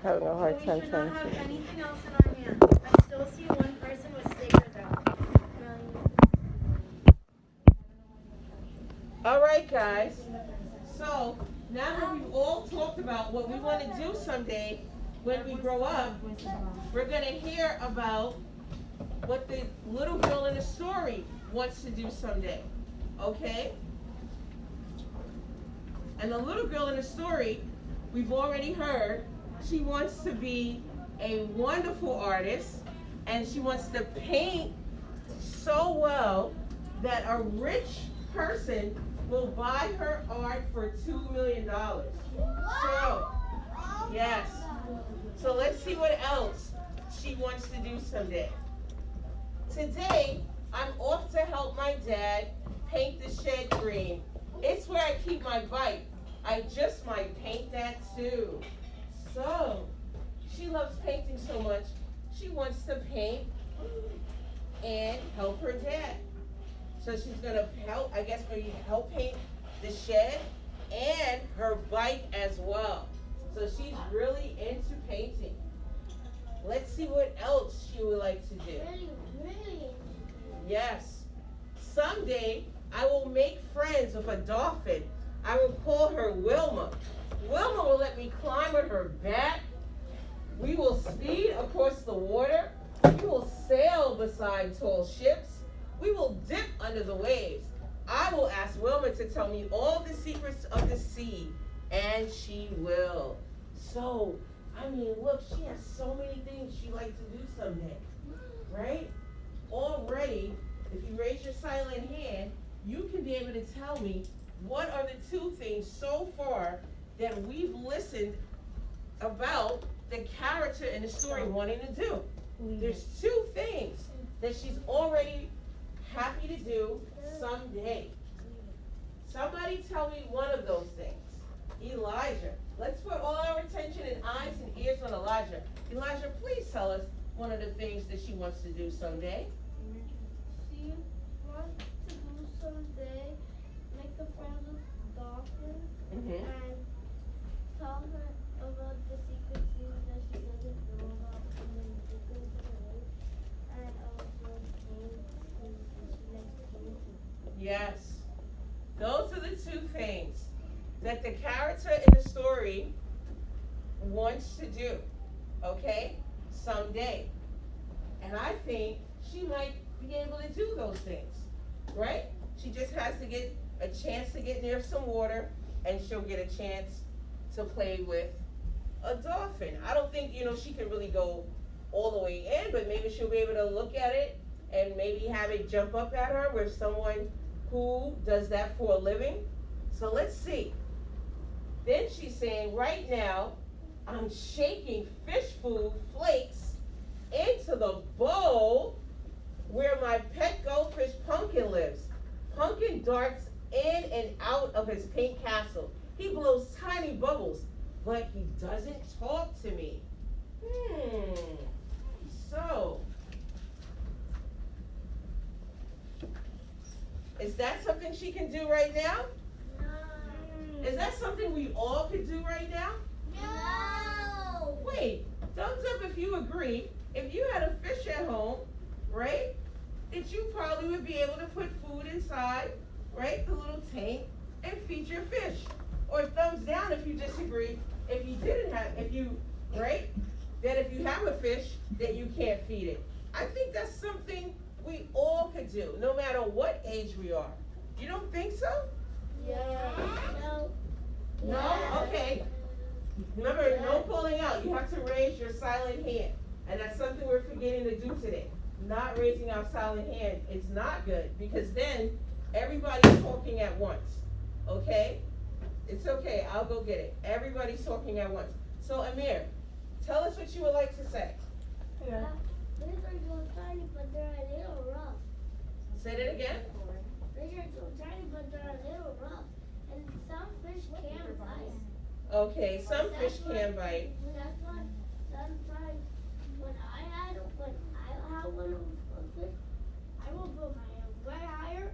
having a hard We time should trying not to have see. anything else in our hands. I still see one person with stickers out. All right, guys. So now that we've all talked about what we want to do someday when we grow up, we're going to hear about what the little girl in the story wants to do someday. Okay? And the little girl in the story, we've already heard, she wants to be a wonderful artist, and she wants to paint so well that a rich person will buy her art for $2 million. So, yes. So let's see what else she wants to do someday. Today, I'm off to help my dad paint the shed green. It's where I keep my bike. I just might paint that too. So, she loves painting so much, she wants to paint and help her dad. So she's gonna help, I guess, maybe help paint the shed and her bike as well. So she's really into painting. Let's see what else she would like to do. Yes. Someday I will make friends with a dolphin. I will call her Wilma. Wilma will let me climb on her back. We will speed across the water. We will sail beside tall ships. We will dip under the waves. I will ask Wilma to tell me all the secrets of the sea, and she will. So, I mean, look, she has so many things she'd like to do someday, right? Already, if you raise your silent hand, you can be able to tell me what are the two things so far that we've listened about the character in the story wanting to do. There's two things that she's already happy to do someday. Somebody tell me one of those things. Elijah. Let's put all our attention and eyes and ears on Elijah. Elijah, please tell us one of the things that she wants to do someday. She wants to do someday, make a friend with dolphins and tell her about the secret things that she doesn't know about and then take them to the lake and also paint things that she likes painting. Yes. Those are the two things that the character in the story wants to do, okay, someday. And I think she might be able to do those things, right? She just has to get a chance to get near some water, and she'll get a chance to play with a dolphin. I don't think, she can really go all the way in, but maybe she'll be able to look at it and maybe have it jump up at her with someone who does that for a living. So let's see. Then she's saying, right now, I'm shaking fish food flakes into the bowl where my pet goldfish Pumpkin lives. Pumpkin darts in and out of his pink castle. He blows tiny bubbles, but he doesn't talk to me. So, is that something she can do right now? No. Is that something we all could do right now? No. Wait, thumbs up if you agree. If you had a fish at home, right, that you probably would be able to put food inside, right, the little tank, and feed your fish. Or thumbs down if you disagree. If you didn't have, right, that if you have a fish, that you can't feed it. I think that's something we all could do, no matter what age we are. You don't think so? Yeah. No. No? Okay. Remember, no pulling out. You have to raise your silent hand. And that's something we're forgetting to do today. Not raising our silent hand. It's not good because then everybody's talking at once. Okay? It's okay. I'll go get it. Everybody's talking at once. So, Amir, tell us what you would like to say. Yeah. Fish are so tiny, but they're a little rough. Say that again. Fish are so tiny, but they're a little rough. And some fish can bite. Okay, some fish can bite. That's why sometimes when I had one of a fish, I will put my hand way higher.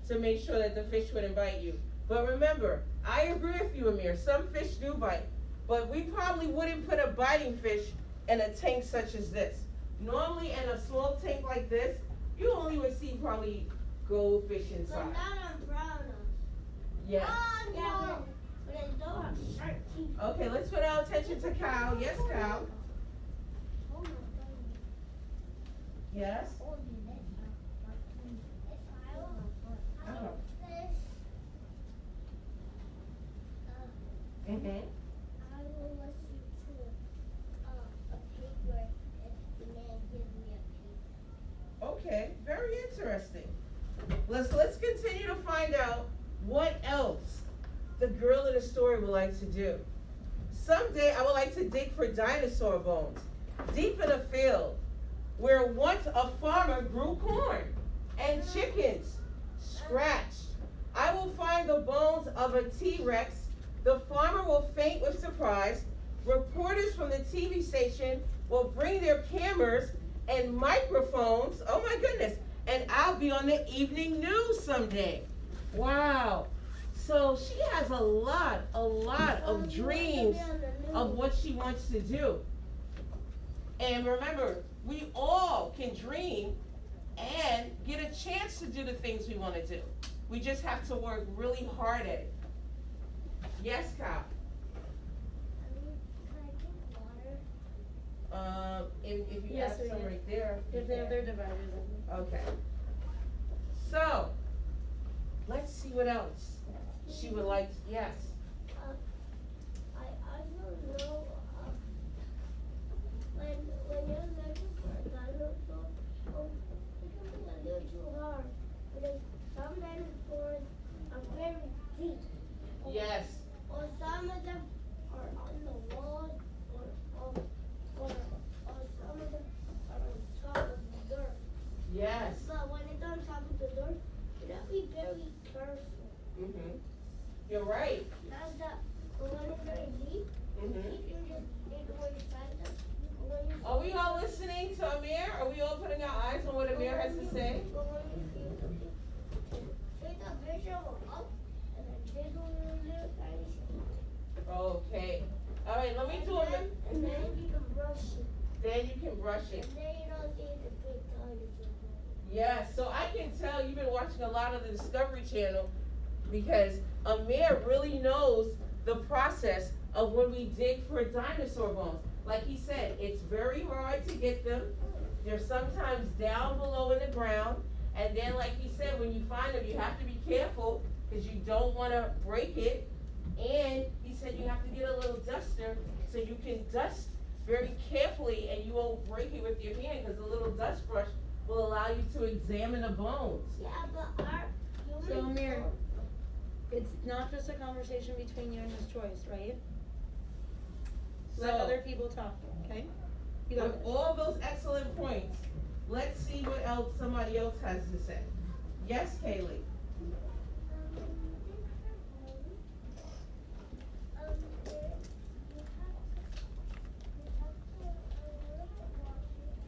To make sure that the fish wouldn't bite you. But remember, I agree with you, Amir. Some fish do bite. But we probably wouldn't put a biting fish in a tank such as this. Normally in a small tank like this, you only would see probably goldfish But inside. not on piranhas. Yes. Oh, no. But they don't have sharp teeth. Okay, let's put our attention to Cal. Yes, Cal. Oh, my God. Yes. If I will have Uh-huh. a fish, Mm-hmm. I will listen to a paper if the man gives me a paper. Okay, very interesting. Let's continue to find out what else the girl in the story would like to do. Someday I would like to dig for dinosaur bones deep in a field where once a farmer grew corn and chickens scratched. I will find the bones of a T-Rex. The farmer will faint with surprise. Reporters from the TV station will bring their cameras and microphones. Oh my goodness. And I'll be on the evening news someday. Wow. So she has a lot of dreams of what she wants to do. And remember, we all can dream and get a chance to do the things we want to do. We just have to work really hard at it. Yes, Kyle. Can I drink water? If you Yes, have we some can. right there. you If they're can. their dividers. Okay. So, let's see what else she would like. Yes. I don't know. When you're looking for a dinosaur, it can be a little too hard because some dinosaurs are very deep. Yes. Or some of them are on the walls, or some of them are on top of the dirt. Yes. But when it's on top of the dirt, you have to be very careful. Mhm. You're right. That's that. But when it's very deep, Mhm. you can just ignore your side. Are we all listening to Amir? Are we all putting our eyes on what Amir has to say? But when you feel something, take a picture of a up and then dig a little tiny shit. Okay. All right. Let me do it. And then you can brush it. Then you can brush it. And then you don't see the big dinosaur. Yes. So I can tell you've been watching a lot of the Discovery Channel because Amir really knows the process of when we dig for dinosaur bones. Like he said, it's very hard to get them. They're sometimes down below in the ground. And then, like he said, when you find them, you have to be careful because you don't want to break it. And he said you have to get a little duster so you can dust very carefully and you won't break it with your hand because the little dust brush will allow you to examine the bones. Yeah, but our human So, Amir, it's not just a conversation between you and Miss Joyce, right? Let So, other people talk, okay? You got with it. all those excellent points, let's see what else somebody else has to say. Yes, Kaylee.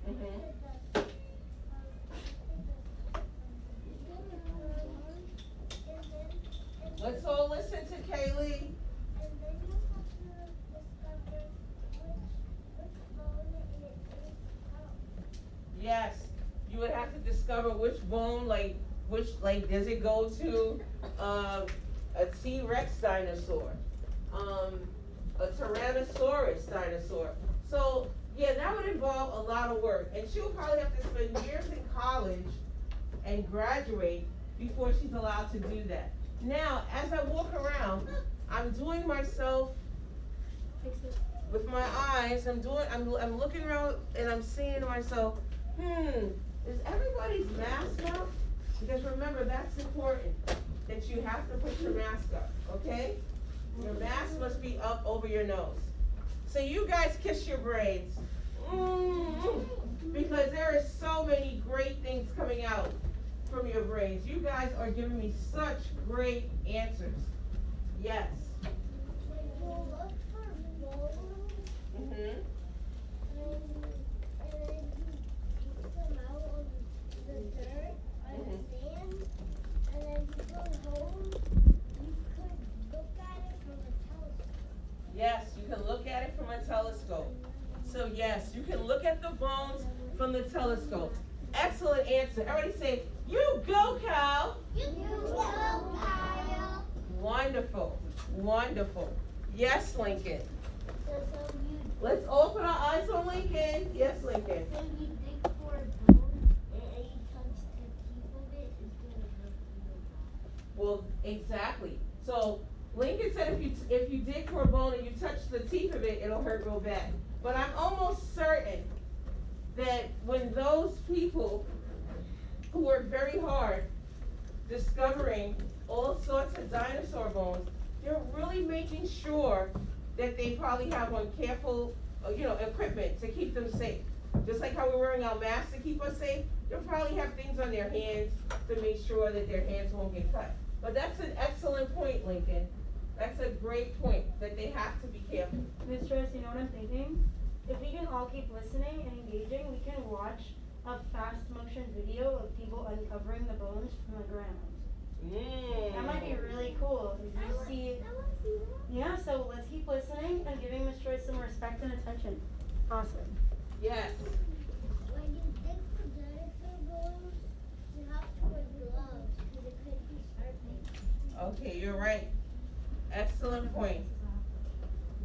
Mhm. Let's all listen to Kaylee. Yes, you would have to discover which bone, does it go to a T-Rex dinosaur, a Tyrannosaurus dinosaur. So yeah, that would involve a lot of work, and she'll probably have to spend years in college and graduate before she's allowed to do that. Now, as I walk around, I'm doing myself with my eyes. I'm looking around and I'm saying to myself, is everybody's mask up? Because remember, that's important, that you have to put your mask up, okay? Your mask must be up over your nose. So you guys kiss your brains. Because there are so many great things coming out from your brains. You guys are giving me such great answers. Yes. Mm-hmm. Yes, you can look Yes, you can look at the bones from the telescope. Excellent answer. Everybody say, you go, Cal. You go, Kyle. Wonderful. Wonderful. Yes, Lincoln. So you. Let's all put our eyes on Lincoln. Yes, Lincoln. So you dig for a bone and you touch the tip of it, it's gonna hurt you. Well, exactly. So Lincoln said if you dig for a bone and you touch the teeth of it, it'll hurt real bad. But I'm almost certain that when those people who work very hard discovering all sorts of dinosaur bones, they're really making sure that they probably have on careful, equipment to keep them safe. Just like how we're wearing our masks to keep us safe, they'll probably have things on their hands to make sure that their hands won't get cut. But that's an excellent point, Lincoln. That's a great point, that they have to be careful. Miss Joyce, you know what I'm thinking? If we can all keep listening and engaging, we can watch a fast motion video of people uncovering the bones from the ground. That might be really cool. If you see, yeah, so let's keep listening and giving Miss Joyce some respect and attention. Awesome. Yes. When you dig for dinosaur bones, you have to wear gloves because it could be sharp. Okay, you're right. Excellent point.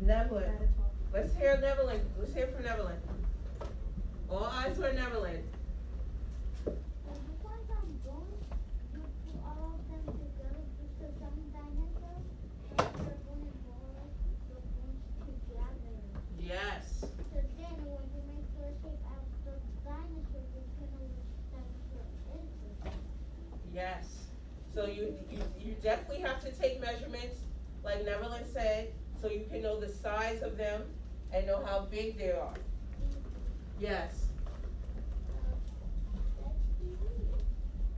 Neverland. Let's hear Neverland. Let's hear from Neverland. All eyes on Neverland. When you find some bones, you put all of them together because some dinosaurs have their bone and bone, the bones together. Yes. So then when you make the shape out of the dinosaur, you can know which dinosaur is it. Yes. So you definitely have to take measurements, like Neverland said, so you can know the size of them and know how big they are. Yes.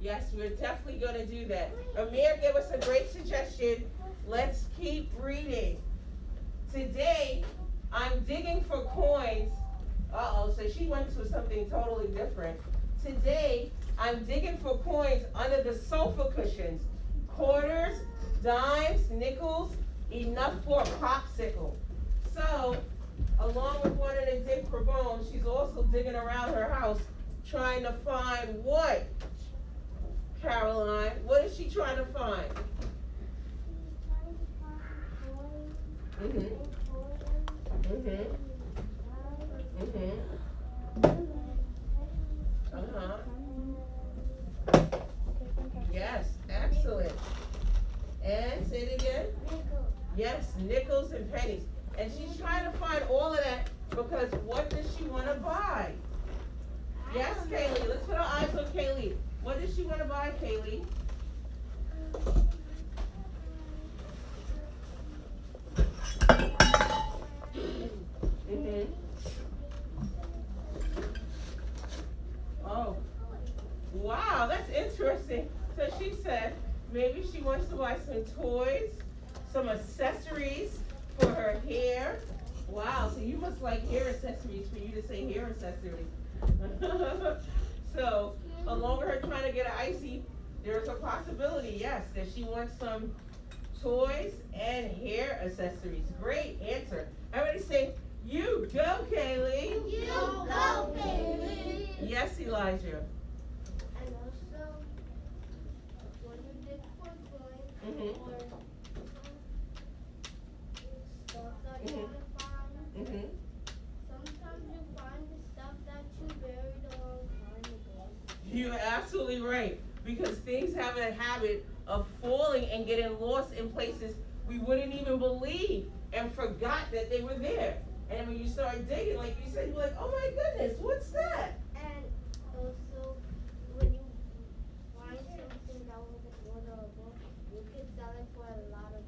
Yes, we're definitely going to do that. Amir gave us a great suggestion. Let's keep reading. Today, I'm digging for coins. Uh-oh, so she went to something totally different. Today, I'm digging for coins under the sofa cushions. Quarters, dimes, nickels, enough for a popsicle. So, along with wanting to dig for bones, she's also digging around her house trying to find what? Caroline, what is she trying to find? Mhm. Mhm. Mhm. Uh-huh. Yes, excellent. And say it again. Yes, nickels and pennies. And she's trying to find all of that because what does she want to buy? Yes, Kaylee. Let's put our eyes on Kaylee. What does she want to buy, Kaylee? Mm-hmm. Oh, wow, that's interesting. So she said maybe she wants to buy some toys, some accessories for her hair. Wow, so you must like hair accessories for you to say hair accessories. So, along with her trying to get an icy, there's a possibility, yes, that she wants some toys and hair accessories. Great answer. Everybody say, you go, Kaylee. You go, Kaylee. Yes, Elijah. And also, when you dig for coins or stuff that you want to find, sometimes you find the stuff that you buried a long time ago. You're absolutely right. Because things have a habit of falling and getting lost in places we wouldn't even believe and forgot that they were there. And when you start digging, like you said, you're like, oh my goodness, what's that? And also, when you find something that wasn't orderable, you could sell it for a lot of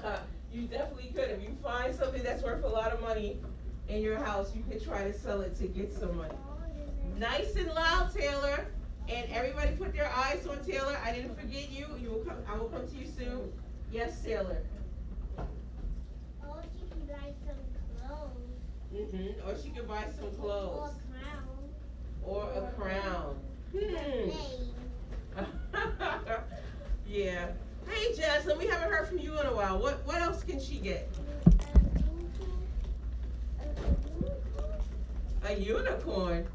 money. You definitely could. If you find something that's worth a lot of money in your house, you could try to sell it to get some money. Nice and loud, Taylor. And everybody put their eyes on Taylor. I didn't forget you. I will come to you soon. Yes, Taylor. Or she could buy some clothes. Or she could buy some Or clothes. a crown. Or a crown. Yeah. Hey, Jasmine, we haven't heard from you in a while. What else can she get? A unicorn. A unicorn?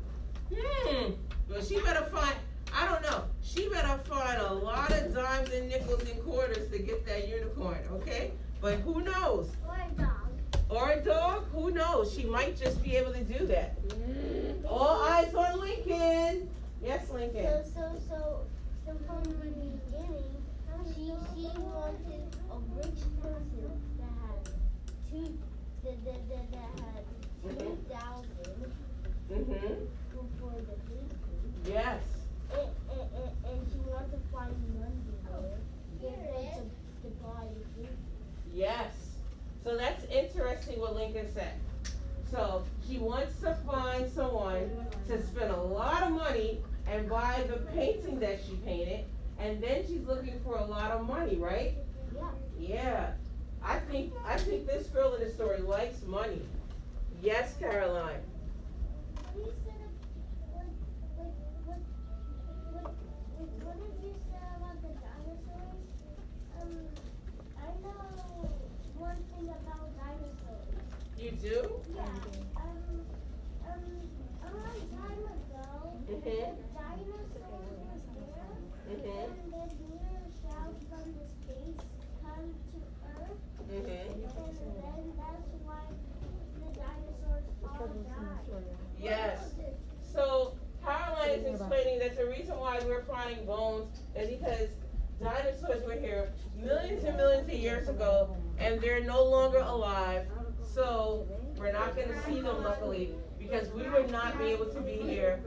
Well, she better find, I don't know. She better find a lot of dimes and nickels and quarters to get that unicorn, okay? But who knows? Or a dog. Or a dog? Who knows? She might just be able to do that. All eyes on Lincoln. Yes, Lincoln. So from the beginning, she wanted a rich person that had two $2,000 for the paper. Yes. And she wanted to find money there to buy the paper. Yes. So that's interesting what Lincoln said. So she wants to find someone to spend a lot of money and buy the painting that she painted, and then she's looking for a lot of money, right? Yeah. Yeah. I think this girl in the story likes money. Yes, Caroline. You said what did you say about the dinosaurs? I know one thing about dinosaurs. You do? Yeah. A long time ago, the dinosaurs was there, and the meteor from the space come to Earth, and then that's why the dinosaurs all died. Yes. So Caroline is explaining that the reason why we're finding bones is because dinosaurs were here millions and millions of years ago, and they're no longer alive. So we're not going to see them, luckily, because we would not be able to be here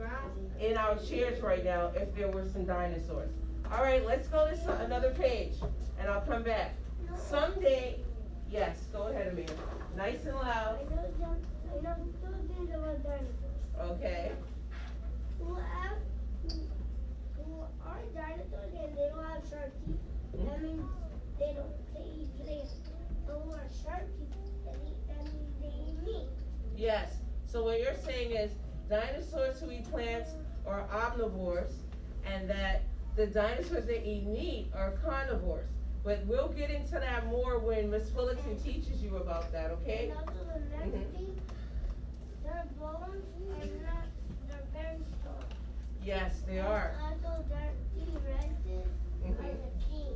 in our chairs right now if there were some dinosaurs. All right, let's go to another page, and I'll come back. Someday, yes, go ahead, Amir. Nice and loud. I know two things about dinosaurs. Okay. Who are dinosaurs and they don't have sharp teeth. That means they don't eat plants. Who are sharp teeth, that means they eat meat. Yes. So what you're saying is dinosaurs who eat plants are omnivores, and that the dinosaurs that eat meat are carnivores. But we'll get into that more when Miss Fullerton teaches you about that, okay? And also the next thing, their bones they're very strong. Yes, they are. Also, their T-Rexes are the king.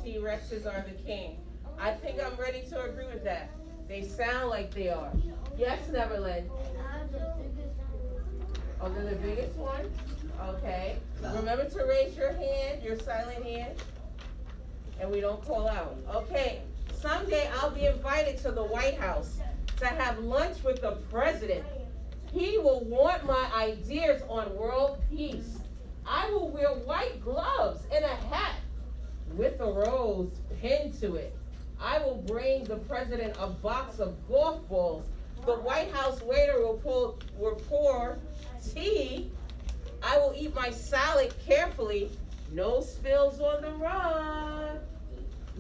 T-Rexes are the king. I think I'm ready to agree with that. They sound like they are. Yes, Neverland. Oh, they're the biggest one? Okay. Remember to raise your hand, your silent hand, and we don't call out. Okay. Someday I'll be invited to the White House to have lunch with the president. He will want my ideas on world peace. I will wear white gloves and a hat with a rose pinned to it. I will bring the president a box of golf balls. The White House waiter will pour tea. I will eat my salad carefully. No spills on the rug.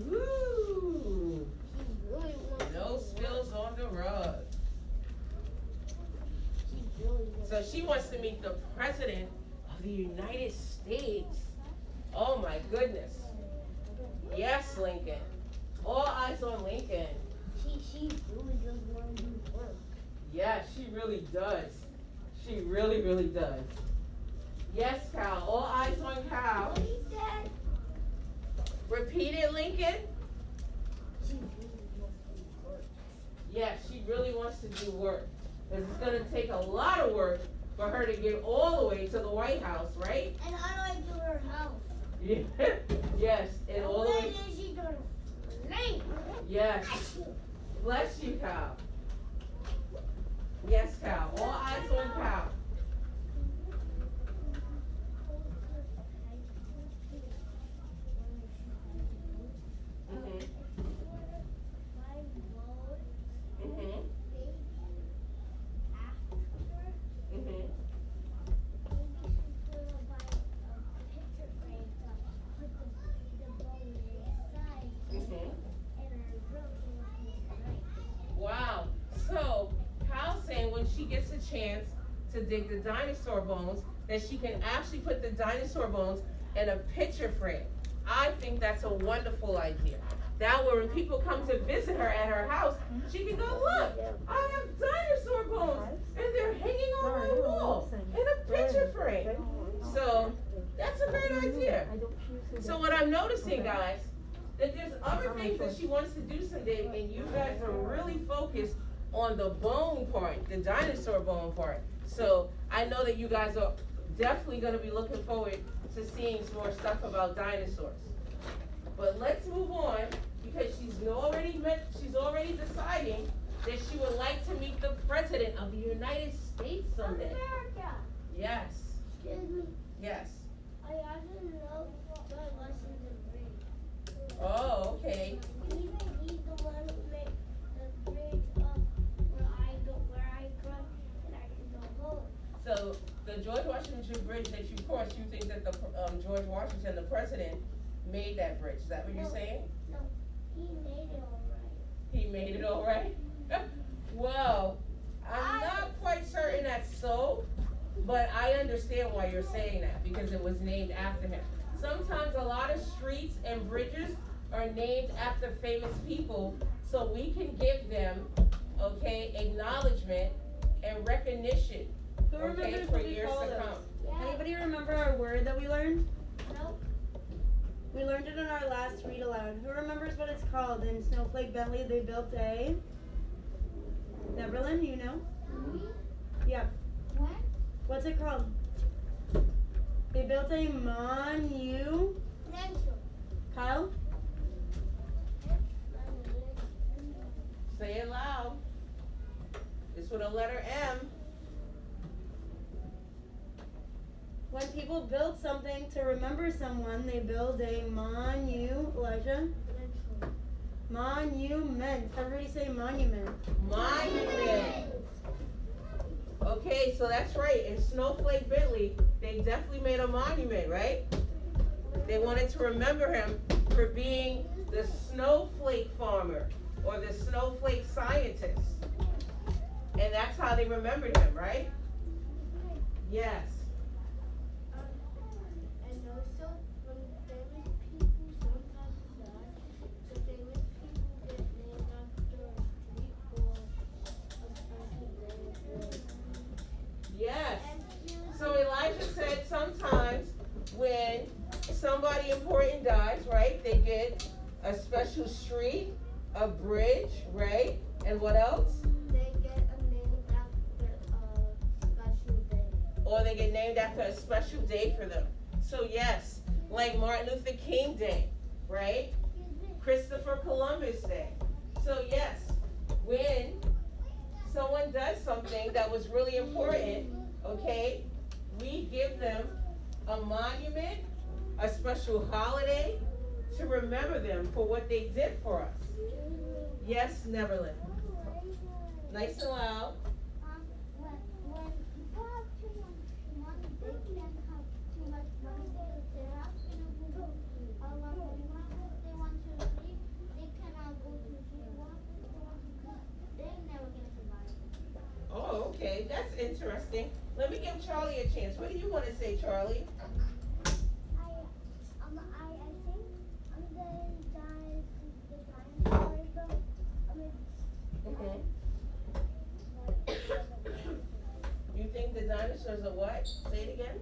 Woo! No spills on the rug. So she wants to meet the president of the United States. Oh my goodness. Yes, Lincoln. All eyes on Lincoln. She really does want to do work. Yes, she really does. She really, really does. Yes, Cal. All eyes on Cal. What he said? Repeat it, Lincoln. She really wants to do work. Yes, she really wants to do work. Because it's going to take a lot of work for her to get all the way to the White House, right? And how do I do her house? Yeah. Yes, and all the What way. is she doing? Name. Yes. Bless you, Cal. Yes, Cal. All eyes on Cal. Mhm. Mhm. Mhm. Mhm. Wow. So, Cal's saying when she gets a chance to dig the dinosaur bones, that she can actually put the dinosaur bones in a picture frame. I think that's a wonderful idea. That way when people come to visit her at her house, she can go, look, I have dinosaur bones, and they're hanging on things that she wants to do someday, and you guys are really focused on the bone part, the dinosaur bone part. So I know that you guys are definitely gonna be looking forward to seeing some more stuff about dinosaurs. But let's move on, because she's already deciding that she would like to meet the President of the United States someday. America. Yes, Excuse me. yes. I didn't know what lessons in bridge. Oh, okay. Even he's the one who made the bridge up where I grew up, and I can go home. So the George Washington Bridge that you crossed, you think that the George Washington, the President, made that bridge? Is that what you're saying? No, he made it all right. He made it all right? Well, I'm not quite certain that's so, but I understand why you're saying that, because it was named after him. Sometimes a lot of streets and bridges are named after famous people, so we can give them, okay, acknowledgement and recognition, Who okay, remembers for what we years called to it? come. Yeah. Anybody remember our word that we learned? Nope. We learned it in our last read aloud. Who remembers what it's called? In Snowflake Bentley, they built a... Neverland, you know? Yeah. What? What's it called? They built a monument. Mental. Kyle? Say it loud. It's with a letter M. When people build something to remember someone, they build a Elijah? Monument. Everybody say monument. Monument. Okay, so that's right. In Snowflake Bentley, they definitely made a monument, right? They wanted to remember him for being the snowflake farmer or the snowflake scientist. And that's how they remembered him, right? Yes. And also, when famous people sometimes die, the famous people get named after a street or a special day. Yes. So Elijah said sometimes when somebody important dies, right, they get a special street, a bridge, right? And what else? They get a name after a special day. Or they get named after a special day for them. So yes, like Martin Luther King Day, right? Christopher Columbus Day. So yes, when someone does something that was really important, okay, we give them a monument, a special holiday to remember them for what they did for us. Yes, Neverland. Nice and loud. When people have too much money, they can't have too much money because they have to go. When they want to sleep, they cannot go to sleep. They're never gonna survive. Oh, okay, that's interesting. Let me give Charlie a chance. What do you want to say, Charlie? You think the dinosaurs are what? Say it again.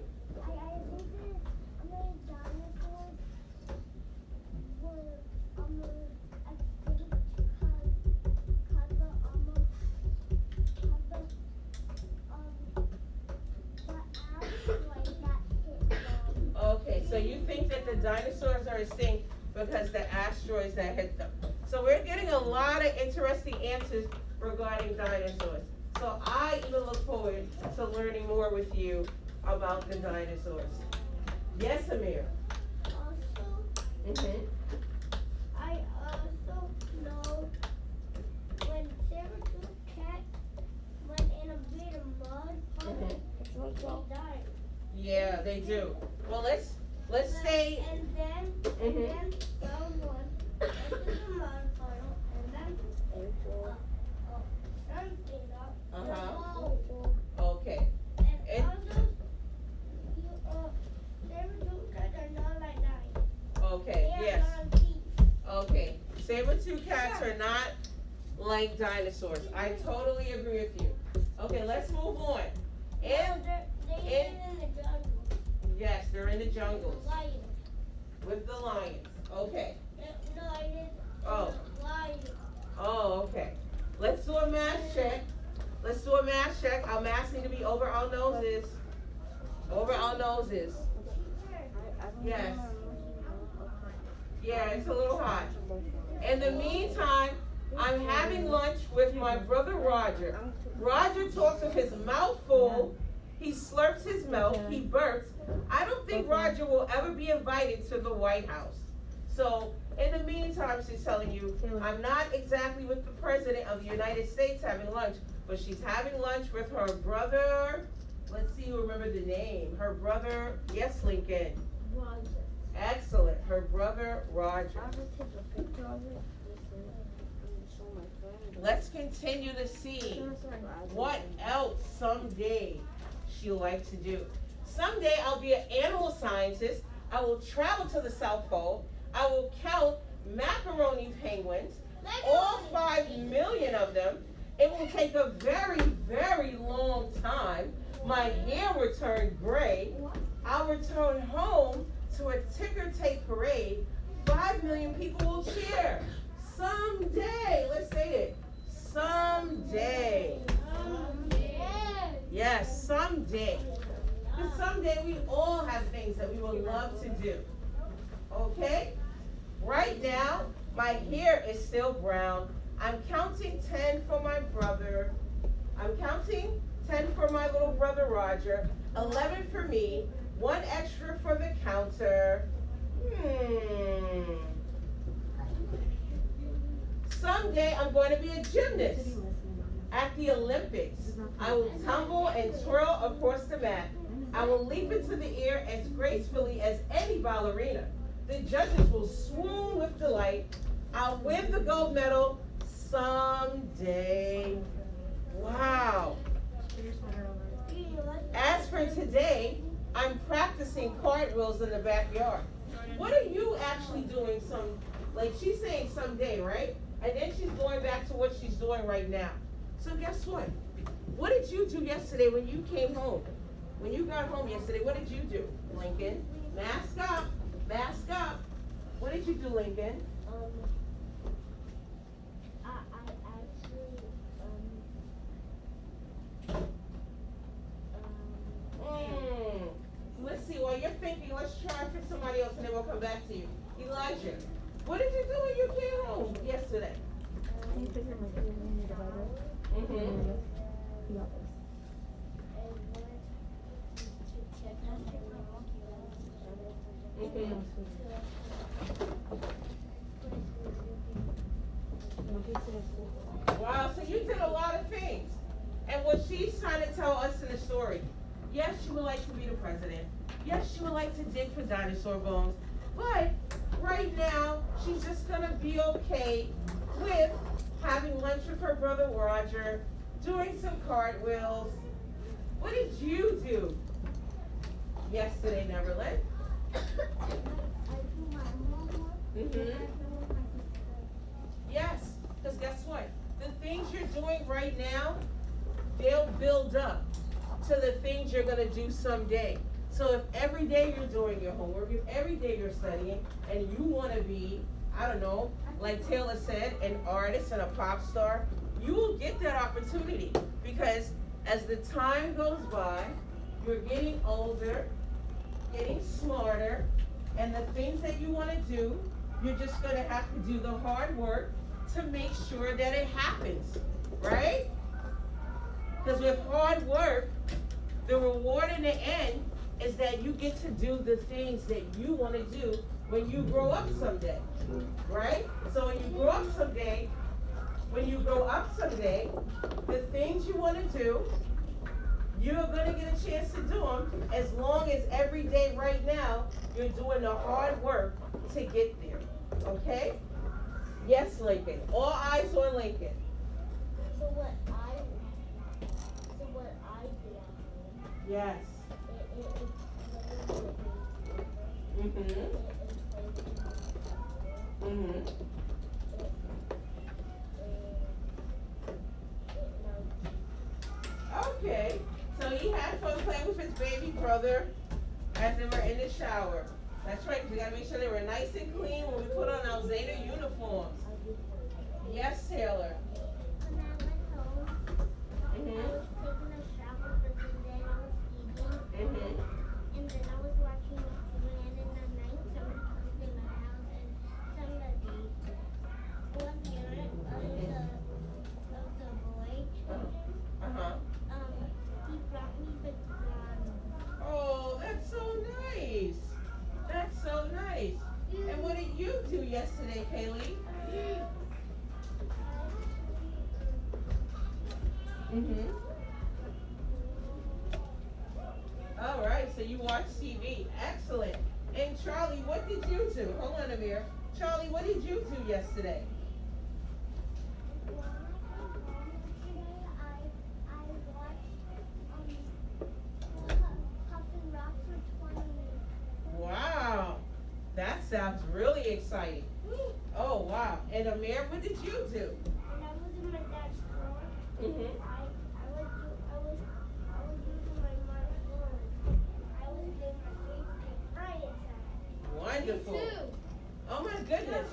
Okay, so you think that the dinosaurs are extinct because the asteroids that hit them. So we're getting a lot of interesting answers regarding dinosaurs. So I even look forward to learning more with you about the dinosaurs. Yes, Amir. Also, I also know when saber-tooth cat went in a bit of mud, they died. Yeah, they do. Well, let's stay. And then someone went to the mud puddle, and then something up. Okay. And also, saber-tooth cats are not like that. Okay. They are Yes. not on teeth. Okay. Saber-tooth cats are not like dinosaurs. I totally agree with you. Okay, let's move on. And They live in the jungle. yes, they're in the jungles Lions. with the lions. Okay. No, I didn't. Oh, a mask check. Let's do a mask check. Our masks need to be over our noses. Over our noses. Yes. Yeah, it's a little hot. In the meantime, I'm having lunch with my brother Roger. Roger talks with his mouth full. He slurps his milk. He burps. I don't think Roger will ever be invited to the White House. So, in the meantime, she's telling you, I'm not exactly with the President of the United States having lunch, but she's having lunch with her brother. Let's see who remember the name. Her brother, yes, Lincoln. Roger. Excellent. Her brother, Roger. I'll just take a picture of it. Show my friend. Let's continue to see what else someday she'll like to do. Someday I'll be an animal scientist. I will travel to the South Pole. I will count macaroni penguins, all 5 million of them. It will take a very, very long time. My hair will turn gray. I'll return home to a ticker tape parade. 5 million people will cheer. Someday, let's say it. Someday. Yes, someday. Because someday we all have things that we would love to do. Okay? Right now, my hair is still brown. I'm counting 10 for my brother. I'm counting 10 for my little brother Roger. 11 for me. 1 extra for the counter. Someday I'm going to be a gymnast at the Olympics. I will tumble and twirl across the mat. I will leap into the air as gracefully as any ballerina. The judges will swoon with delight. I'll win the gold medal someday. Wow. As for today, I'm practicing cartwheels in the backyard. What are you actually doing like she's saying someday, right? And then she's going back to what she's doing right now. So guess what? What did you do yesterday when you came home? When you got home yesterday, what did you do, Lincoln? Mask up. Mask up. What did you do, Lincoln? I actually, Let's see, while you're thinking, let's try for somebody else and then we'll come back to you. Elijah, what did you do when you came home yesterday? Wow, so you did a lot of things. And what she's trying to tell us in the story, yes, she would like to be the president. Yes, she would like to dig for dinosaur bones. But right now, she's just going to be okay with having lunch with her brother Roger, doing some cartwheels. What did you do yesterday, Neverland? I do my homework. Yes, because guess what? The things you're doing right now, they'll build up to the things you're going to do someday. So if every day you're doing your homework, if every day you're studying, and you want to be, I don't know, like Taylor said, an artist and a pop star, you will get that opportunity. Because as the time goes by, you're getting older, getting smarter, and the things that you want to do, you're just going to have to do the hard work to make sure that it happens, right? Because with hard work, the reward in the end is that you get to do the things that you want to do when you grow up someday, right? So when you grow up someday, the things you want to do, you're going to get a chance to do them as long as every day right now you're doing the hard work to get there, okay? Yes, Lincoln. All eyes on Lincoln. So what I did. Yes. Okay. So he had fun playing with his baby brother as they were in the shower. That's right. We gotta make sure they were nice and clean when we put on our Zeta uniforms. Yes, Taylor. And I went Mm-hmm. All right, so you watch TV. Excellent. And Charlie, what did you do? Hold on, Amir. Charlie, what did you do yesterday? When I came home yesterday, I watched Puff and Rock for 20 minutes. Wow, that sounds really exciting. Oh, wow. And Amir, what did you do? When I was in my dad's drawer, Mm-hmm. I was using my mom's phone. I was doing my favorite Friday time. Wonderful. Me too. Oh, my goodness.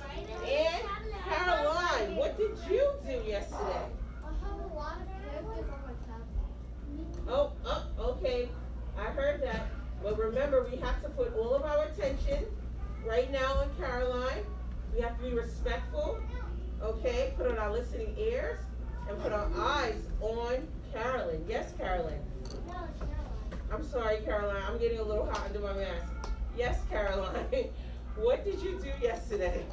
Yeah, right? And Caroline, what did you do yesterday? I have a lot of characters on my tablet. Oh, okay. I heard that. But remember, we have to put all of our attention right now on Caroline. We have to be respectful, okay? Put on our listening ears and put our eyes on Carolyn. Yes, Carolyn. No, it's not. I'm sorry, Caroline. I'm getting a little hot under my mask. Yes, Caroline. What did you do yesterday?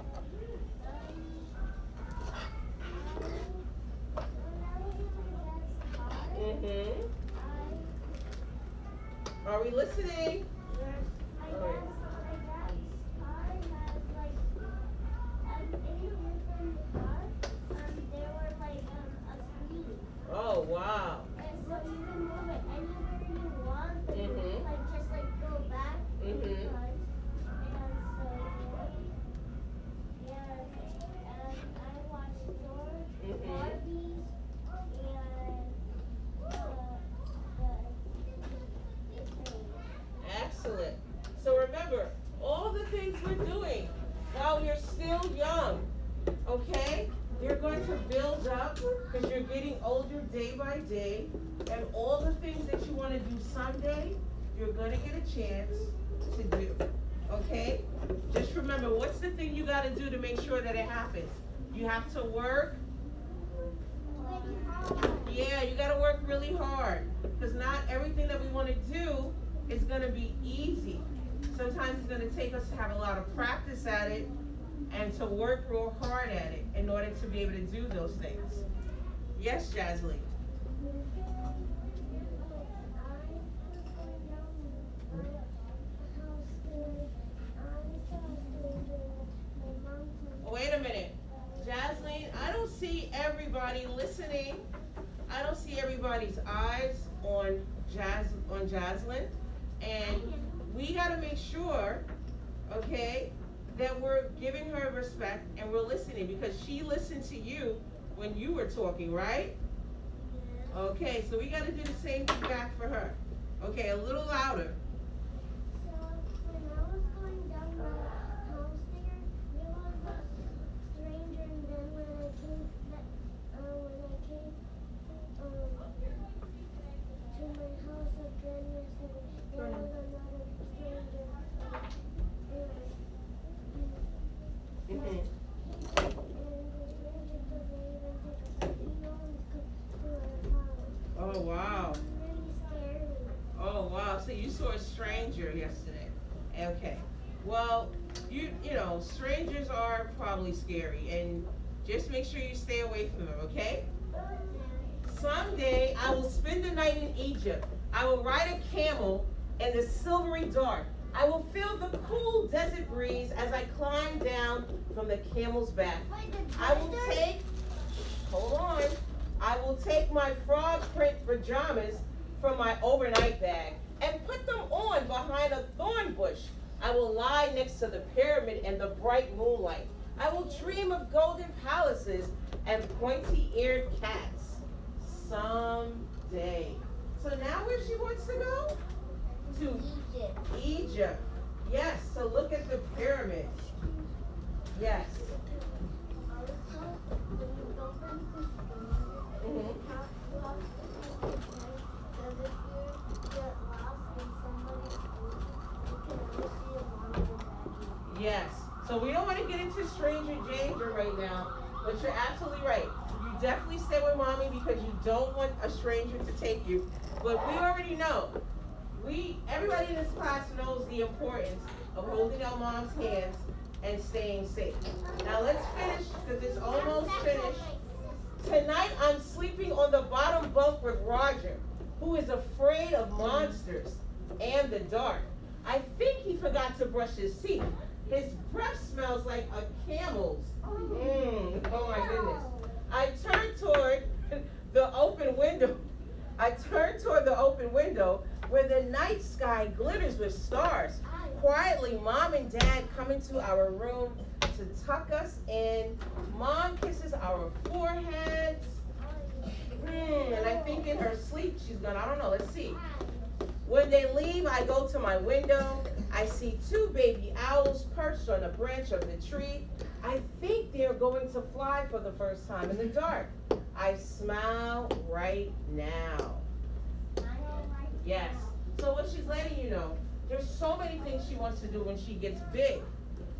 Mm-hmm. Are we listening? Oh, wow. And so you can move it anywhere you want, but Mhm. just go back. Mhm. And so and I watched George, Mhm. Barbies, and the train. Excellent. So remember, all the things we're doing while we're still young, okay? You're going to build up because you're getting older day by day. And all the things that you want to do someday, you're going to get a chance to do. Okay? Just remember, what's the thing you got to do to make sure that it happens? You have to work. Yeah, you got to work really hard. Because not everything that we want to do is going to be easy. Sometimes it's going to take us to have a lot of practice at it and to work real hard at it in order to be able to do those things. Yes, Jaslyn. Wait a minute. Jaslyn, I don't see everybody listening. I don't see everybody's eyes on Jaslyn. And we got to make sure, okay, that we're giving her respect and we're listening because she listened to you when you were talking, right? Okay, so we got to do the same thing back for her. Okay, a little louder. So when I was going down the house there, there was a stranger, and then when I came to my house again yesterday, there was another stranger. Mm-hmm. And the stranger doesn't even take a picture. He always comes to our house. Oh, wow. It's really scary. Oh, wow. So you saw a stranger yesterday. Okay. Well, you know, strangers are probably scary. And just make sure you stay away from them, okay? Someday I will spend the night in Egypt. I will ride a camel in the silvery dark. I will feel the cool desert breeze as I climb down from the camel's back. I will take my frog print pajamas from my overnight bag and put them on behind a thorn bush. I will lie next to the pyramid in the bright moonlight. I will dream of golden palaces and pointy-eared cats. Someday. So now where she wants to go? To Egypt. Yes, so look at the pyramids. Yes. Yes. So we don't want to get into stranger danger right now, but you're absolutely right. You definitely stay with mommy because you don't want a stranger to take you. But we already know. Everybody in this class knows the importance of holding our mom's hands and staying safe. Now let's finish because it's almost finished Tonight I'm sleeping on the bottom bunk with Roger, who is afraid of monsters and the dark. I think he forgot to brush his teeth. His breath smells like a camel's. Oh my goodness. I turn toward the open window. Where the night sky glitters with stars. Quietly, Mom and Dad come into our room to tuck us in. Mom kisses our foreheads. And I think in her sleep she's gonna, I don't know, let's see. When they leave, I go to my window. I see 2 baby owls perched on a branch of the tree. I think they're going to fly for the first time in the dark. I smile right now. Yes. So what she's letting you know, there's so many things she wants to do when she gets big.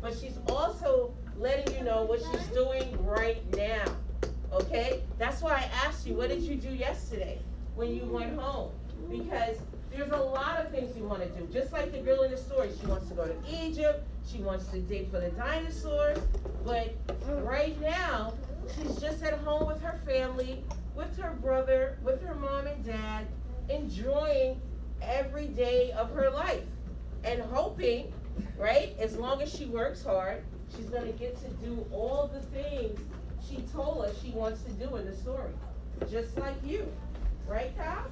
But she's also letting you know what she's doing right now. Okay? That's why I asked you, what did you do yesterday when you went home? Because there's a lot of things you want to do. Just like the girl in the story, she wants to go to Egypt. She wants to dig for the dinosaurs. But right now, she's just at home with her family, with her brother, with her mom and dad, enjoying every day of her life. And hoping, right, as long as she works hard, she's going to get to do all the things she told us she wants to do in the story. Just like you. Right, Kyle?